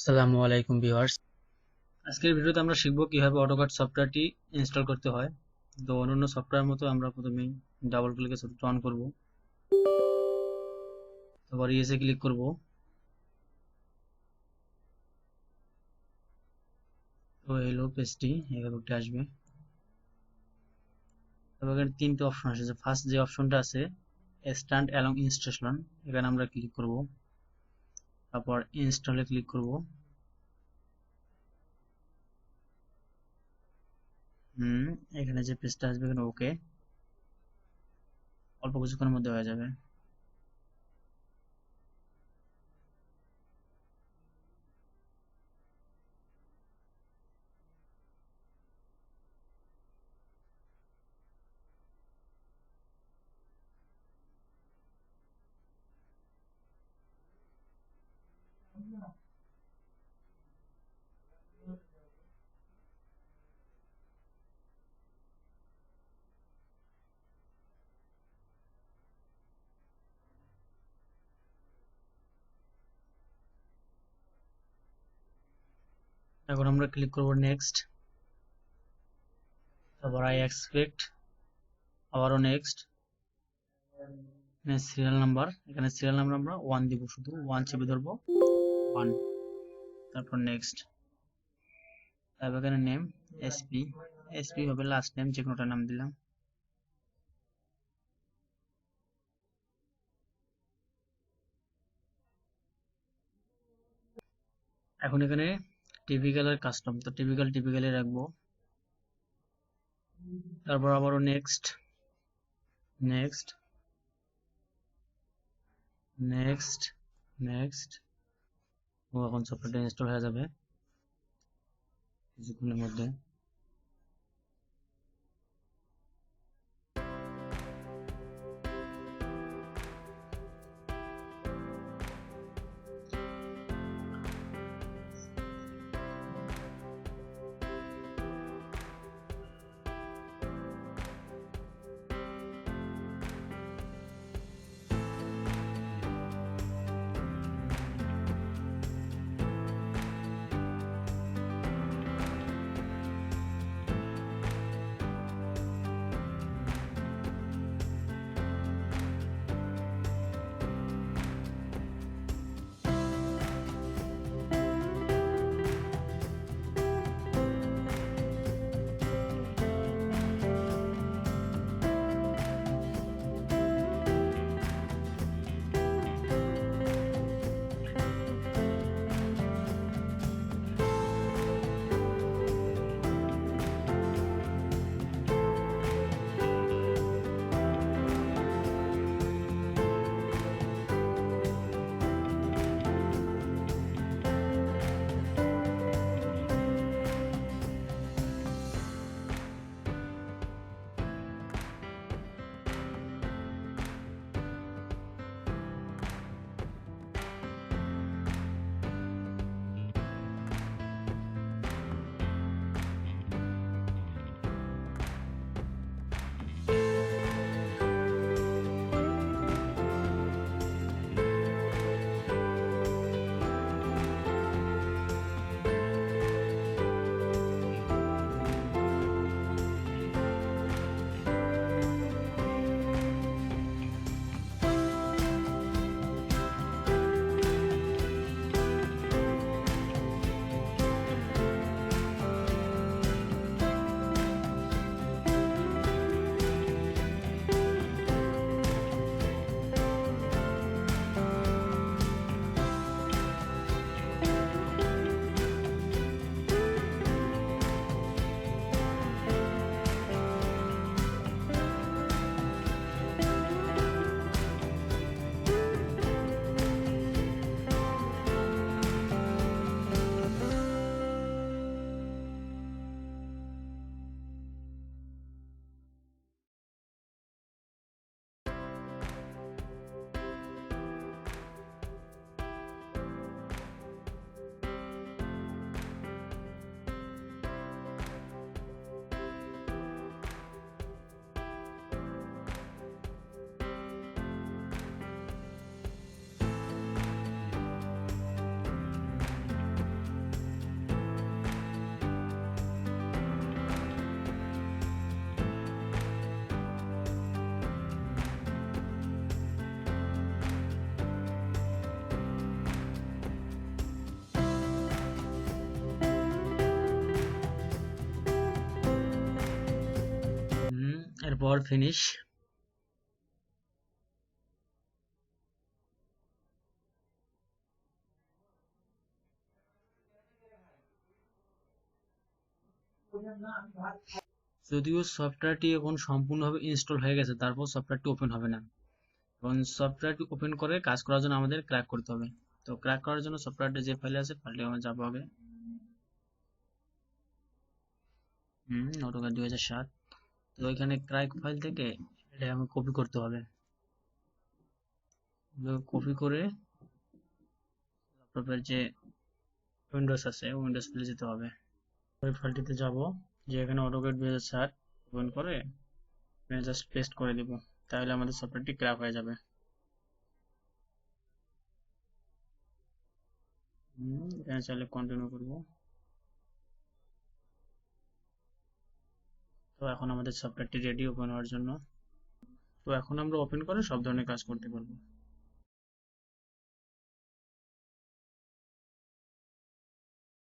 আসসালামু আলাইকুম ভিউয়ার্স। আজকের ভিডিওতে আমরা শিখব কিভাবে অটোক্যাড সফটওয়্যারটি ইনস্টল করতে হয়। তো অন্যান্য সফটওয়্যার মতো আমরা প্রথমেই ডাবল ক্লিকে সফটওয়্যার অন করব, তারপর ইয়েসে ক্লিক করব। তো হলো পেজটি এভাবে উঠে আসবে। তারপর এখানে তিনটে অপশন আসে। ফার্স্ট যে অপশনটা আছে স্ট্যান্ড অ্যালং ইনস্টলেশন, এখানে আমরা ক্লিক করব। তারপর ইনস্টলে ক্লিক করব। এখানে যে পেজটা আসবে এখানে ওকে, অল্প কিছুক্ষণের মধ্যে হয়ে যাবে। এখন আমরা ক্লিক করব নেক্সট, তারপর আই এক্সপেক্ট, আবারও নেক্সট। সিরিয়াল নাম্বার, এখানে সিরিয়াল নাম্বার আমরা 1 দিব, শুধু 1 চেপে ধরবো 1। তারপর নেক্সট, তারপর এখানে নেম এসপি, এসপি হবে লাস্ট নেম, যে কোনোটা নাম দিলাম। এখন এখানে টিপিক্যালের কাস্টম, তো টিপিক্যালি রাখবো। তারপর আবারও নেক্সট নেক্সট নেক্সট নেক্সট। ও এখন সফটওয়্যারটা ইনস্টল হয়ে যাবে কিছুক্ষণের মধ্যে। তারপর ফিনিশ। যদিও সফটওয়্যারটি এখন সম্পূর্ণভাবে ইনস্টল হয়ে গেছে, তারপর সফটওয়্যারটি ওপেন হবে না। এবং সফটওয়্যারটি ওপেন করে কাজ করার জন্য আমাদের ক্র্যাক করতে হবে। তো ক্র্যাক করার জন্য সফটওয়্যারটি যে ফাইলে আছে ফাইলে আমরা যাবো আগে। অটোক্যাড 2007। তো এখানে ক্র্যাক ফাইল থেকে এটা আমি কপি করতে হবে। কপি করে ল্যাপটপের যে উইন্ডোজ আছে উইন্ডোজ ফাইলে যেতে হবে। ওই ফাইলটিতে যাব, যে এখানে অটোক্যাড 2007 ওপেন করে জাস্ট পেস্ট করে দিব, তাহলে আমাদের সফটওয়্যারটি ক্র্যাক হয়ে যাবে। এখানে চাইলে কন্টিনিউ করব। তো এখন আমাদের সফটওয়্যারটি রেডি ওপেন হওয়ার জন্য। তো এখন আমরা ওপেন করে সব ধরনের কাজ করতে পারবো।